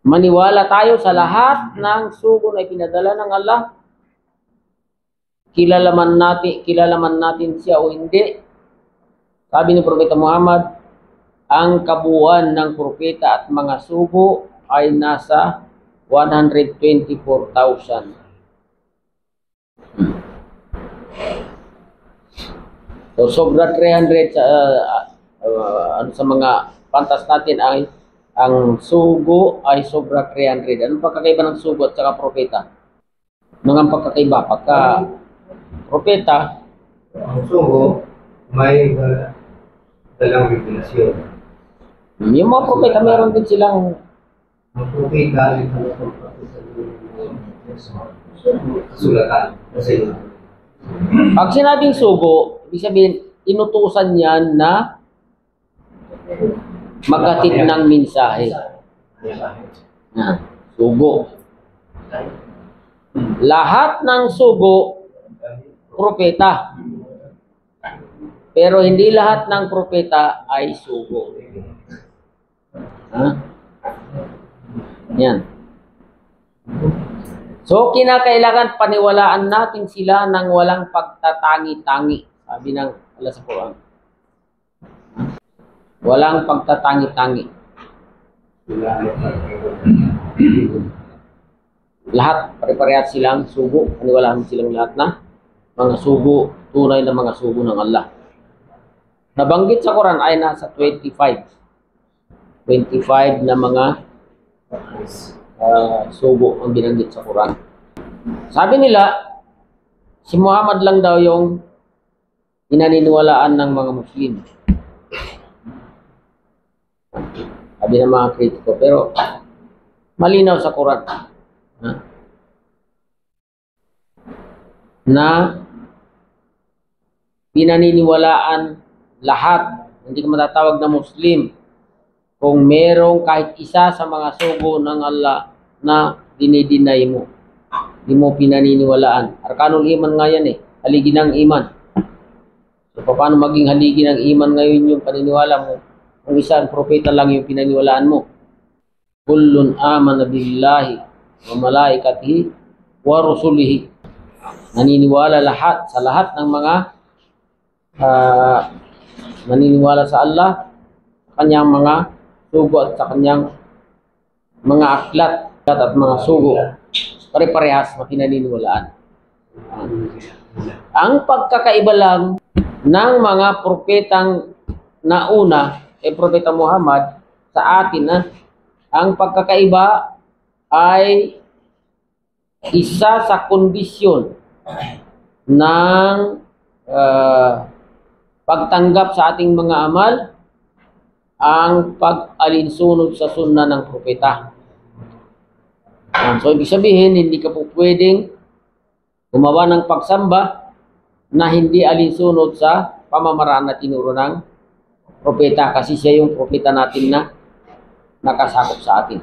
Maniwala tayo sa lahat ng sugo na ipinadala ng Allah. Kilalaman natin siya o hindi. Sabi ni Propeta Muhammad, ang kabuuan ng propeta at mga sugo ay nasa 124,000. So sobra 300 sa mga pantas natin ay ang sugo ay sobra 300. Anong pagkakaiba ng sugo at saka propeta? Mga pagkakaiba, pagka propeta, Ang sugo, may dalang revelasyon. yung mga propeta meron din silang Ang propeta ay kasulatan. Kasi pag sinabing sugo, ibig sabihin inutusan niyan na maghatid ng mensahe. Sugo. Lahat ng sugo propeta. Pero hindi lahat ng propeta ay sugo. Yan. So, kinakailangan paniwalaan natin sila ng walang pagtatangi-tangi. Sabi ng Allah sa Quran. Walang pagtatangi-tangi. Lahat, pare-parehas silang sugo. Paniwalaan silang lahat na mga sugo, tunay na mga sugo ng Allah. Nabanggit sa Quran ay nasa 25. 25 na mga sugo ang binanggit sa Quran. Sabi nila, si Muhammad lang daw yung inaniniwalaan ng mga Muslim. Sabi ng mga kritiko, pero malinaw sa Quran na pinaniniwalaan lahat, hindi ka matatawag na Muslim kung merong kahit isa sa mga sugo ng Allah na dinidinay mo. Hindi mo pinaniniwalaan. Arkanul iman nga yan haligi ng iman. So, paano maging haligi ng iman ngayon yung paniniwala mo? Kung isang propeta lang yung pinaniniwalaan mo. Kullun amana billahi wa malaikatihi wa rusulihi. Naniniwala lahat sa lahat ng mga naniniwala sa Allah, sa kanyang mga sugo at sa kanyang mga aklat at mga sugo. Pare-parehas na pinaniniwalaan. Ang pagkakaiba lang ng mga propetang nauna, Propeta Muhammad, sa atin ang pagkakaiba ay isa sa kondisyon ng pagtanggap sa ating mga amal ang pag-alinsunod sa sunna ng propeta. So, ibig sabihin, hindi ka po pwedeng gumawa ng pagsamba na hindi alinsunod sa pamamaraan na tinuro ng propeta kasi siya yung propeta natin na nakasakop sa atin.